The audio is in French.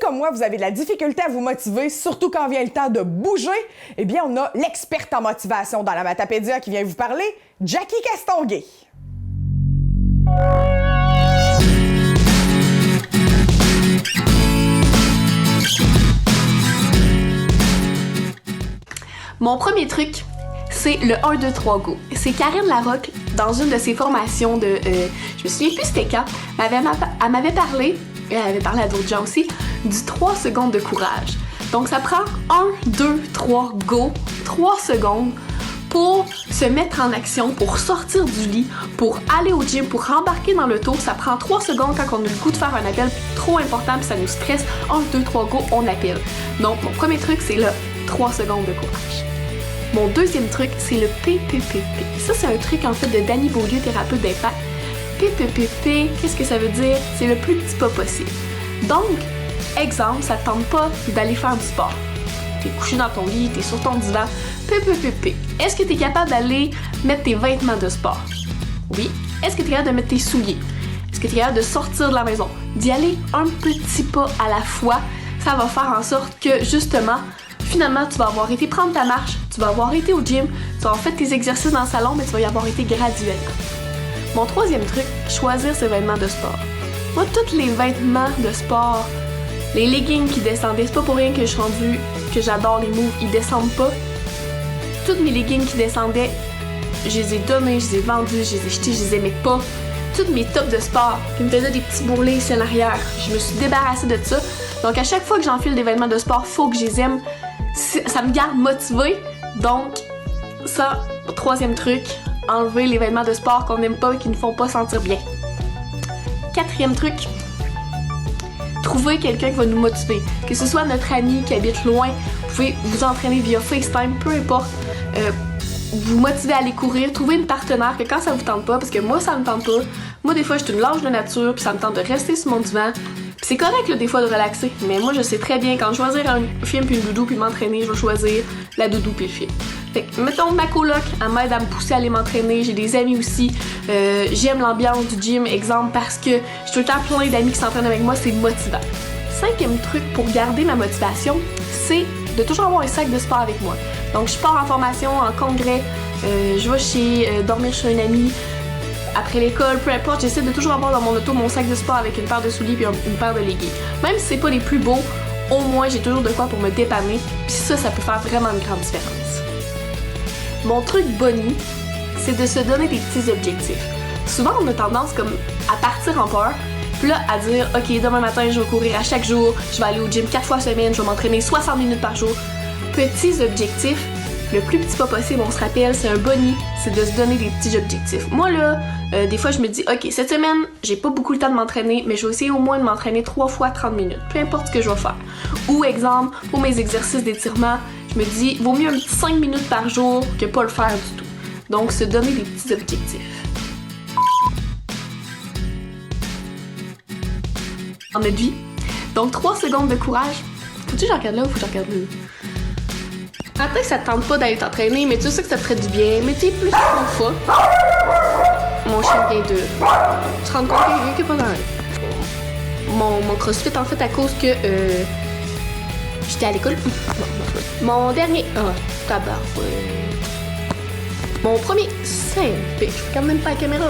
comme moi, vous avez de la difficulté à vous motiver, surtout quand vient le temps de bouger, eh bien, on a l'experte en motivation dans la Matapédia qui vient vous parler, Jackie Castonguay. Mon premier truc, c'est le 1, 2, 3, go. C'est Karine Larocque, dans une de ses formations de... je me souviens plus c'était quand, elle m'avait parlé, et elle avait parlé à d'autres gens aussi, du 3 secondes de courage. Donc ça prend 1, 2, 3, go, 3 secondes pour se mettre en action, pour sortir du lit, pour aller au gym, pour embarquer dans le tour. Ça prend 3 secondes quand on a le goût de faire un appel trop important puis ça nous stresse. 1, 2, 3, go, on appelle. Donc mon premier truc, c'est le 3 secondes de courage. Mon deuxième truc, c'est le PPPP. Ça, c'est un truc en fait de Danny Beaulieu, thérapeute d'impact. PPPP, qu'est-ce que ça veut dire? C'est le plus petit pas possible. Donc, exemple, ça te tente pas d'aller faire du sport. T'es couché dans ton lit, t'es sur ton divan. PPPP. Est-ce que t'es capable d'aller mettre tes vêtements de sport? Oui. Est-ce que t'es capable de mettre tes souliers? Est-ce que t'es capable de sortir de la maison? D'y aller un petit pas à la fois. Ça va faire en sorte que, justement, finalement, tu vas avoir été prendre ta marche, tu vas avoir été au gym, tu vas avoir fait tes exercices dans le salon, mais tu vas y avoir été graduellement. Mon troisième truc, choisir ses vêtements de sport. Moi, tous les vêtements de sport, les leggings qui descendaient, c'est pas pour rien que je suis rendue, que j'adore les moves, ils descendent pas. Toutes mes leggings qui descendaient, je les ai donnés, je les ai vendus, je les ai jetés, je les aimais pas. Toutes mes tops de sport qui me faisaient des petits bourrelets ici en arrière, je me suis débarrassée de ça. Donc à chaque fois que j'enfile des vêtements de sport, faut que je les aime. Ça me garde motivée. Donc, ça, troisième truc, enlever les vêtements de sport qu'on n'aime pas et qui ne font pas sentir bien. Quatrième truc, trouver quelqu'un qui va nous motiver. Que ce soit notre ami qui habite loin, vous pouvez vous entraîner via FaceTime, peu importe. Vous motiver à aller courir, trouver une partenaire que quand ça vous tente pas, parce que moi ça me tente pas. Moi des fois je suis une lâche de nature, puis ça me tente de rester sur mon divan. C'est correct là, des fois de relaxer, mais moi je sais très bien quand choisir un film puis une doudou puis m'entraîner, je vais choisir la doudou puis le film. Fait que mettons ma coloc, elle m'aide à me pousser à aller m'entraîner, j'ai des amis aussi, j'aime l'ambiance du gym, exemple parce que j'ai tout le temps plein d'amis qui s'entraînent avec moi, c'est motivant. Cinquième truc pour garder ma motivation, c'est de toujours avoir un sac de sport avec moi. Donc je pars en formation, en congrès, je vais dormir chez un ami. Après l'école, peu importe, j'essaie de toujours avoir dans mon auto mon sac de sport avec une paire de souliers et une paire de leggings. Même si c'est pas les plus beaux, au moins j'ai toujours de quoi pour me dépanner. Puis ça peut faire vraiment une grande différence. Mon truc boni, c'est de se donner des petits objectifs. Souvent, on a tendance comme à partir en peur, puis là à dire ok, demain matin je vais courir à chaque jour, je vais aller au gym 4 fois semaine, je vais m'entraîner 60 minutes par jour. Petits objectifs. Le plus petit pas possible, on se rappelle, c'est un boni, c'est de se donner des petits objectifs. Moi là, des fois je me dis, ok, cette semaine, j'ai pas beaucoup le temps de m'entraîner, mais je vais essayer au moins de m'entraîner 3 fois 30 minutes, peu importe ce que je vais faire. Ou exemple, pour mes exercices d'étirement, je me dis, vaut mieux un petit 5 minutes par jour que pas le faire du tout. Donc se donner des petits objectifs. En notre vie. Donc 3 secondes de courage. Faut-tu que j'en regarde là ou faut que j'en regarde là? Après que ça te tente pas d'aller t'entraîner, mais tu sais que ça te ferait du bien, mais t'es plus une fois. Mon chien vient de se rendre compte qu'il n'y a pas dans mon crossfit en fait à cause que j'étais à l'école. Mon dernier. Mon premier CMP. Je regarde même pas la caméra.